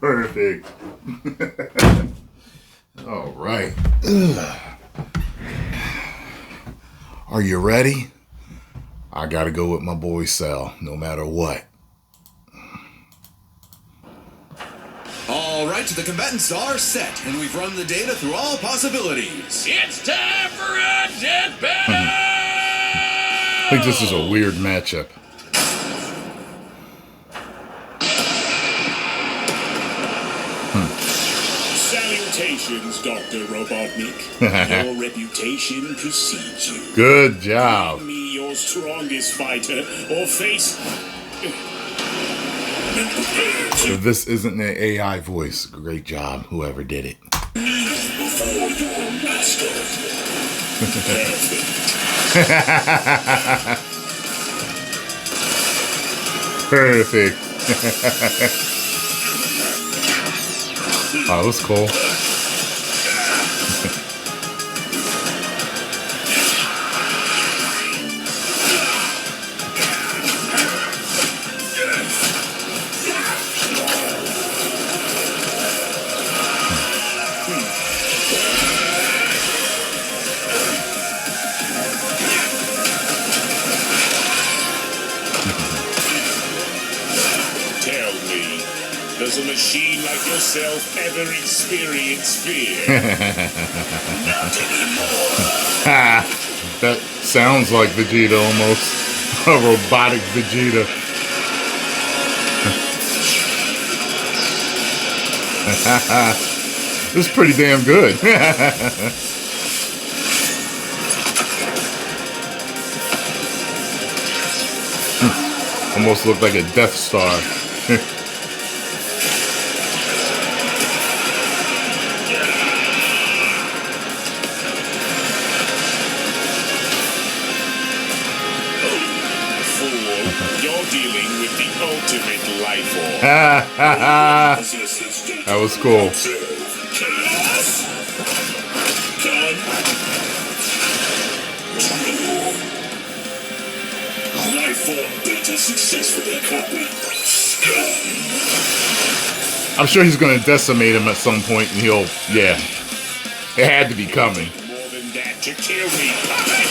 Perfect. All right. Are you ready? I gotta go with my boy Sal, no matter what. All right, the combatants are set, and we've run the data through all possibilities. It's time for a death battle! I think this is a weird matchup. Salutations, Dr. Robotnik. Your reputation precedes you. Good job. Bring me your strongest fighter, or face... If this isn't an AI voice, great job, whoever did it. Before your master. Perfect. Oh, that was cool. Tell me, does a machine like yourself ever experience fear? Not anymore. That sounds like Vegeta almost. A robotic Vegeta. This is pretty damn good. Almost looked like a Death Star. You're dealing with the ultimate life form. That was cool. Chaos. Done. Life form data successfully copied. I'm sure he's going to decimate him at some point, and he'll, yeah. It had to be coming. More than that to kill me, puppet.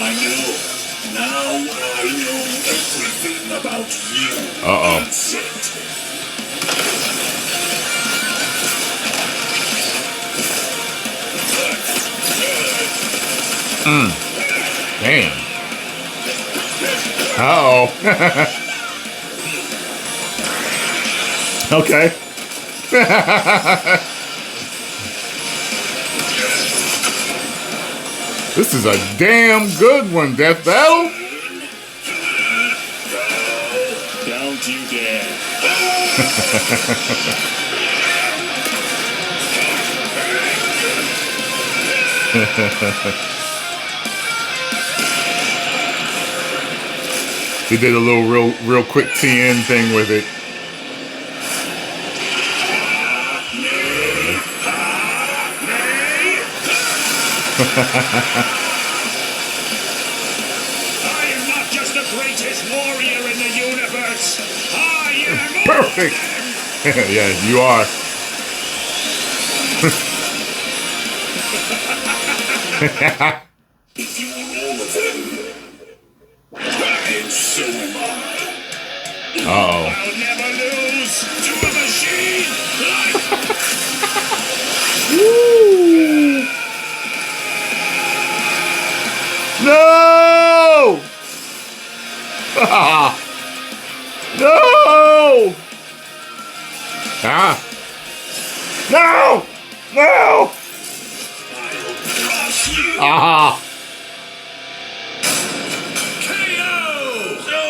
I know. Now I know everything about you. Uh-oh. That's it. Damn. Uh-oh. Okay. This is a damn good one, Death Battle. Don't you dare. He did a little real quick TN thing with it. I am not just the greatest warrior in the universe. I am Perfect. Yeah, you are. If you are all of them, and so am I. Uh-oh. I'll never lose to a machine like... Woo! No! Ah! No! Ah! No! No! I'll crush you. Ah! KO! So,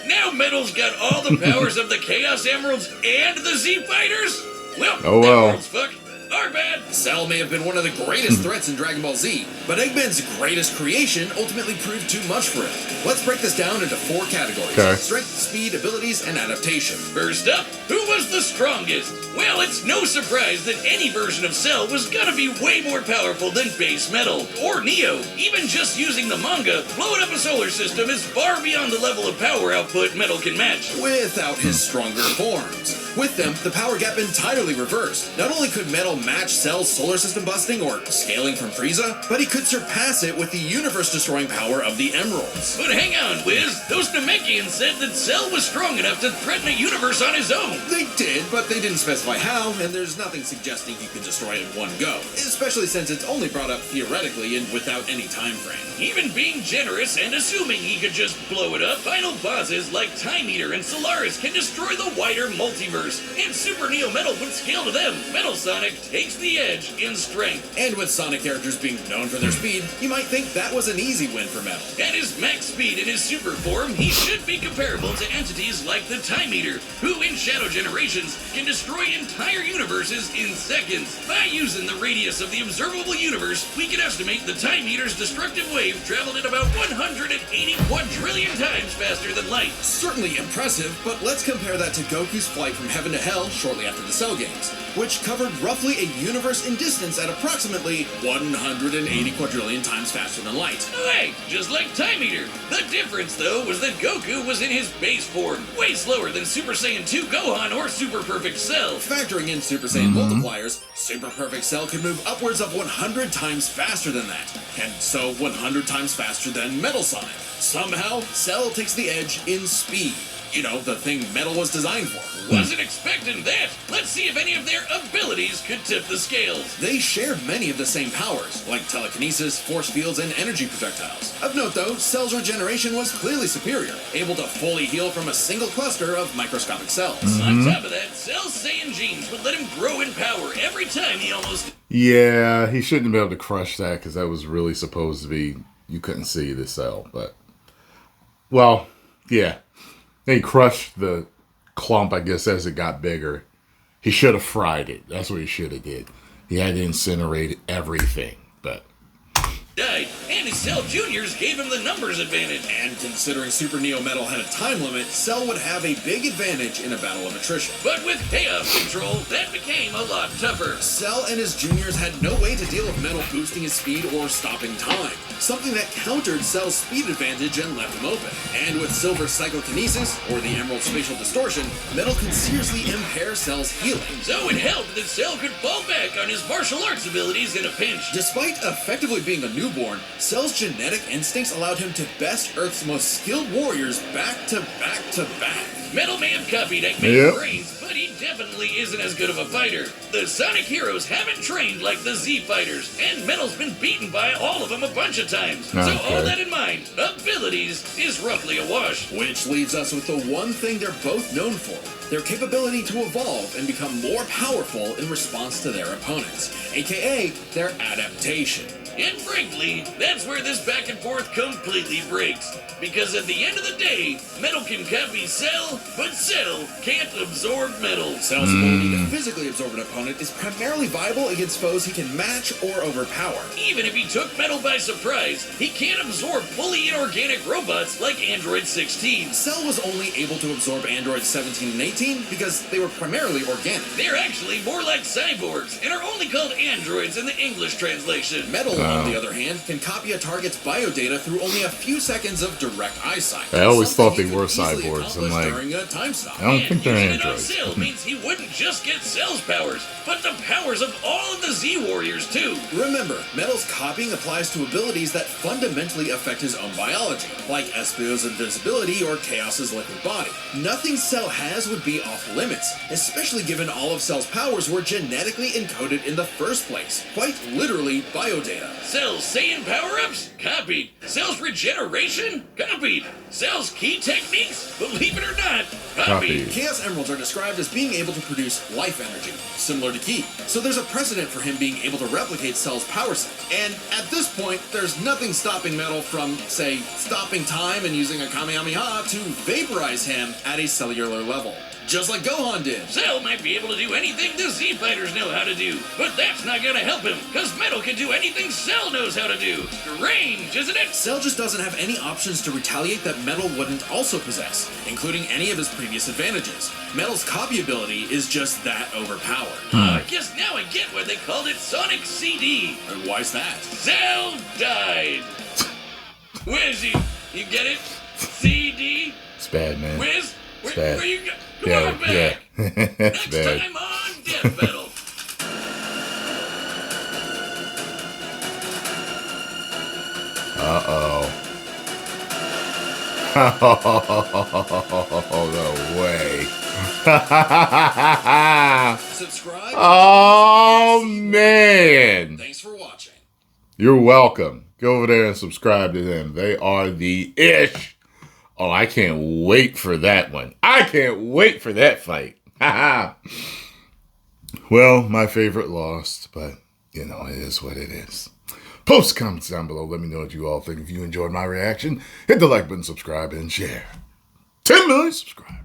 now Metal's got all the powers of the Chaos Emeralds and the Z Fighters? Well, Oh, that well. world's fucked. our bad. Cell may have been one of the greatest threats in Dragon Ball Z, but Eggman's greatest creation ultimately proved too much for him. Let's break this down into 4 categories. Okay. Strength, speed, abilities, and adaptation. First up, who was the strongest? Well, it's no surprise that any version of Cell was gonna be way more powerful than base Metal, or Neo. Even just using the manga, blowing up a solar system is far beyond the level of power output Metal can match. Without his stronger forms. With them, the power gap entirely reversed. Not only could Metal match Cell's solar system busting or scaling from Frieza, but he could surpass it with the universe-destroying power of the Emeralds. But hang on, Wiz. Those Namekians said that Cell was strong enough to threaten a universe on his own. They did, but they didn't specify how, and there's nothing suggesting he could destroy it in one go. Especially since it's only brought up theoretically and without any time frame. Even being generous and assuming he could just blow it up, final bosses like Time Eater and Solaris can destroy the wider multiverse. And Super Neo Metal would scale to them. Metal Sonic takes the edge in strength. And with Sonic characters being known for their speed, you might think that was an easy win for Metal. At his max speed in his super form, he should be comparable to entities like the Time Eater, who in Shadow Generations can destroy entire universes in seconds. By using the radius of the observable universe, we can estimate the Time Eater's destructive wave traveled at about 180 quadrillion times faster than light. Certainly impressive, but let's compare that to Goku's flight from Heaven to Hell shortly after the Cell games, which covered roughly a universe in distance at approximately 180 quadrillion times faster than light. Hey, just like Time Eater. The difference, though, was that Goku was in his base form, way slower than Super Saiyan 2 Gohan or Super Perfect Cell. Factoring in Super Saiyan multipliers, Super Perfect Cell could move upwards of 100 times faster than that, and so 100 times faster than Metal Sonic. Somehow, Cell takes the edge in speed. You know, the thing Metal was designed for. Wasn't expecting that. Let's see if any of their abilities could tip the scales. They shared many of the same powers, like telekinesis, force fields, and energy projectiles. Of note, though, Cell's regeneration was clearly superior, able to fully heal from a single cluster of microscopic cells. On top of that, Cell's Saiyan genes would let him grow in power every time he almost... Yeah, he shouldn't be able to crush that because that was really supposed to be, you couldn't see the cell. But, well, yeah. He crushed the clump, I guess, as it got bigger. He should have fried it. That's what he should have did. He had to incinerate everything, but... died, and his Cell Juniors gave him the numbers advantage. And considering Super Neo Metal had a time limit, Cell would have a big advantage in a battle of attrition. But with chaos control, that became a lot tougher. Cell and his juniors had no way to deal with Metal boosting his speed or stopping time, something that countered Cell's speed advantage and left him open. And with Silver's psychokinesis, or the Emerald spatial distortion, Metal could seriously impair Cell's healing. So it helped that Cell could fall back on his martial arts abilities in a pinch. Despite effectively being a newborn, Cell's genetic instincts allowed him to best Earth's most skilled warriors back to back to back. Metal may have copied Eggman's brains, but he definitely isn't as good of a fighter. The Sonic heroes haven't trained like the Z fighters, and Metal's been beaten by all of them a bunch of times. So all that in mind, abilities is roughly a wash. Which leaves us with the one thing they're both known for, their capability to evolve and become more powerful in response to their opponents, aka their adaptation. And frankly, that's where this back and forth completely breaks. Because at the end of the day, Metal can copy Cell, but Cell can't absorb Metal. Cell's ability to physically absorb an opponent is primarily viable against foes he can match or overpower. Even if he took Metal by surprise, he can't absorb fully inorganic robots like Android 16. Cell was only able to absorb Androids 17 and 18 because they were primarily organic. They're actually more like cyborgs, and are only called androids in the English translation. Metal, on the other hand, can copy a target's biodata through only a few seconds of direct eyesight. I always thought they were cyborgs. I'm like, during a time stop. I don't think they're using it on androids. Cell means he wouldn't just get Cell's powers, but the powers of all of the Z Warriors too. Remember, Metal's copying applies to abilities that fundamentally affect his own biology, like Espio's invisibility or Chaos's liquid body. Nothing Cell has would be off limits, especially given all of Cell's powers were genetically encoded in the first place. Quite literally, biodata. Cell's Saiyan power-ups? Copied. Cell's regeneration? Copied. Cell's key techniques? Believe it or not, Copy. Chaos Emeralds are described as being able to produce life energy, similar to Ki. So there's a precedent for him being able to replicate Cell's power set. And at this point, there's nothing stopping Metal from, say, stopping time and using a Kamehameha to vaporize him at a cellular level. Just like Gohan did. Cell might be able to do anything the Z Fighters know how to do, but that's not gonna help him, because Metal can do anything Cell knows how to do. Strange, isn't it? Cell just doesn't have any options to retaliate that Metal wouldn't also possess, including any of his previous advantages. Metal's copy ability is just that overpowered. I guess now I get why they called it Sonic CD. And why's that? Cell died. Wiz, you get it? CD? It's bad, man. Wiz? It's bad. Where you go? Come Yeah, on back. yeah. Next It's bad. time on Death Battle. Oh, no way. Subscribe. Oh, man. Thanks for watching. You're welcome. Go over there and subscribe to them. They are the ish. Oh, I can't wait for that one. I can't wait for that fight. Well, my favorite lost, but, you know, it is what it is. Post comments down below. Let me know what you all think. If you enjoyed my reaction, hit the like button, subscribe, and share. 10 million subscribers.